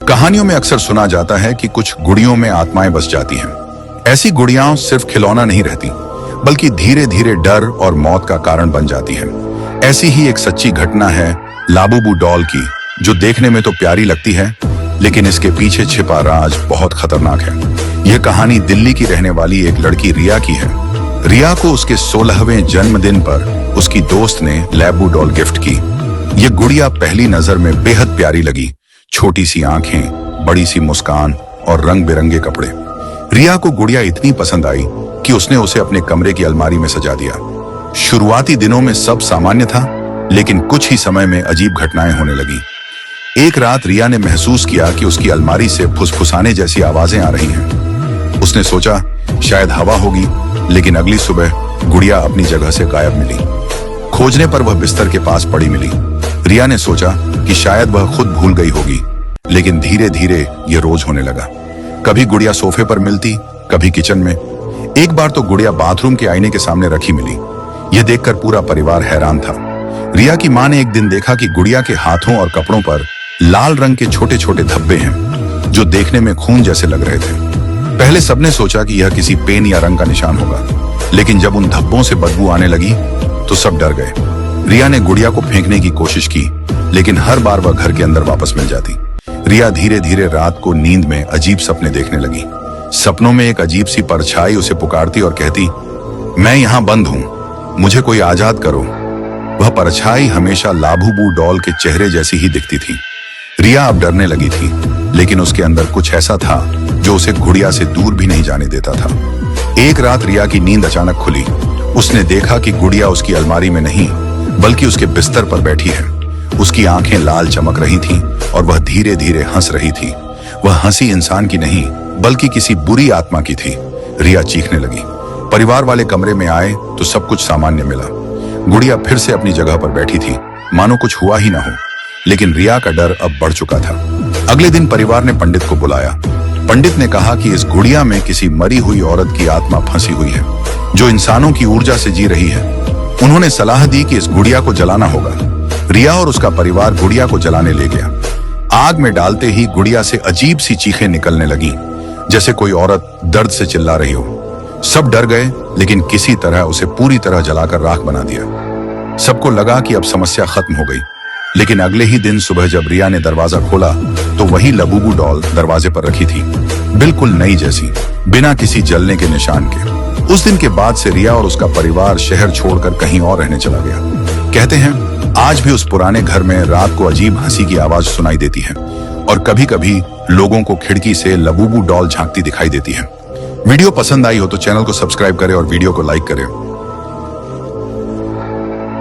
कहानियों में अक्सर सुना जाता है कि कुछ गुड़ियों में आत्माएं बस जाती हैं। ऐसी गुड़ियां सिर्फ खिलौना नहीं रहती, बल्कि धीरे धीरे डर और मौत का कारण बन जाती हैं। ऐसी ही एक सच्ची घटना है लाबूबू डॉल की, जो देखने में तो प्यारी लगती है, लेकिन इसके पीछे छिपा राज बहुत खतरनाक है। यह कहानी दिल्ली की रहने वाली एक लड़की रिया की है। रिया को उसके 16वें जन्मदिन पर उसकी दोस्त ने लाबूबू डॉल गिफ्ट की। यह गुड़िया पहली नजर में बेहद प्यारी लगी। छोटी सी आंखें, बड़ी सी मुस्कान और रंग बिरंगे कपड़े। रिया को गुड़िया इतनी पसंद आई कि उसने उसे अपने कमरे की अलमारी में सजा दिया। शुरुआती दिनों में सब सामान्य था, लेकिन कुछ ही समय में अजीब घटनाएं होने लगी। एक रात रिया ने महसूस किया कि उसकी अलमारी से फुसफुसाने जैसी आवाजें आ रही हैं। उसने सोचा शायद हवा होगी, लेकिन अगली सुबह गुड़िया अपनी जगह से गायब मिली। खोजने पर वह बिस्तर के पास पड़ी मिली। रिया ने सोचा कि शायद वह खुद भूल गई होगी, लेकिन धीरे धीरे यह रोज होने लगा। कभी गुड़िया सोफे पर मिलती, कभी किचन में। एक बार तो गुड़िया बाथरूम के आईने के सामने रखी मिली। यह देखकर पूरा परिवार हैरान था। रिया की मां ने एक दिन देखा कि गुड़िया के हाथों और कपड़ों पर लाल रंग के छोटे छोटे धब्बे हैं, जो देखने में खून जैसे लग रहे थे। पहले सबने सोचा कि यह किसी पेन या रंग का निशान होगा, लेकिन जब उन धब्बों से बदबू आने लगी तो सब डर गए। रिया ने गुड़िया को फेंकने की कोशिश की, लेकिन हर बार वह घर के अंदर वापस मिल जाती। रिया धीरे धीरे रात को नींद में अजीब सपने देखने लगी। सपनों में एक अजीब सी परछाई उसे पुकारती और कहती, मैं यहाँ बंद हूँ, मुझे कोई आजाद करो। वह परछाई हमेशा लाबूबू डॉल के चेहरे जैसी ही दिखती थी। रिया अब डरने लगी थी, लेकिन उसके अंदर कुछ ऐसा था जो उसे गुड़िया से दूर भी नहीं जाने देता था। एक रात रिया की नींद अचानक खुली। उसने देखा कि गुड़िया उसकी अलमारी में नहीं, बल्कि उसके बिस्तर पर बैठी है। उसकी आंखें लाल चमक रही थीं और वह धीरे धीरे हंस रही थी। वह हंसी इंसान की नहीं, बल्कि किसी बुरी आत्मा की थी। रिया चीखने लगी। परिवार वाले कमरे में आए तो सब कुछ सामान्य मिला। गुड़िया फिर से अपनी जगह पर बैठी थी, मानो कुछ हुआ ही ना हो। लेकिन रिया का डर अब बढ़ चुका था। अगले दिन परिवार ने पंडित को बुलाया। पंडित ने कहा कि इस गुड़िया में किसी मरी हुई औरत की आत्मा फंसी हुई है, जो इंसानों की ऊर्जा से जी रही है। उन्होंने सलाह दी कि इस गुड़िया को जलाना होगा। रिया और उसका परिवार गुड़िया को जलाने ले गया। आग में डालते ही गुड़िया से अजीब सी चीखें निकलने लगी, जैसे कोई औरत दर्द से चिल्ला रही हो। सब डर गए, लेकिन किसी तरह उसे पूरी तरह जलाकर राख बना दिया। सबको लगा कि अब समस्या खत्म हो गई। लेकिन अगले ही दिन सुबह जब रिया ने दरवाजा खोला तो वही लाबूबू डॉल दरवाजे पर रखी थी, बिल्कुल नई जैसी, बिना किसी जलने के निशान के। उस दिन के बाद से रिया और उसका परिवार शहर छोड़कर कहीं और रहने चला गया। कहते हैं आज भी उस पुराने घर में रात को अजीब हंसी की आवाज सुनाई देती है, और कभी कभी लोगों को खिड़की से लाबूबू डॉल झांकती दिखाई देती है। वीडियो पसंद आई हो तो चैनल को सब्सक्राइब करें और वीडियो को लाइक करें।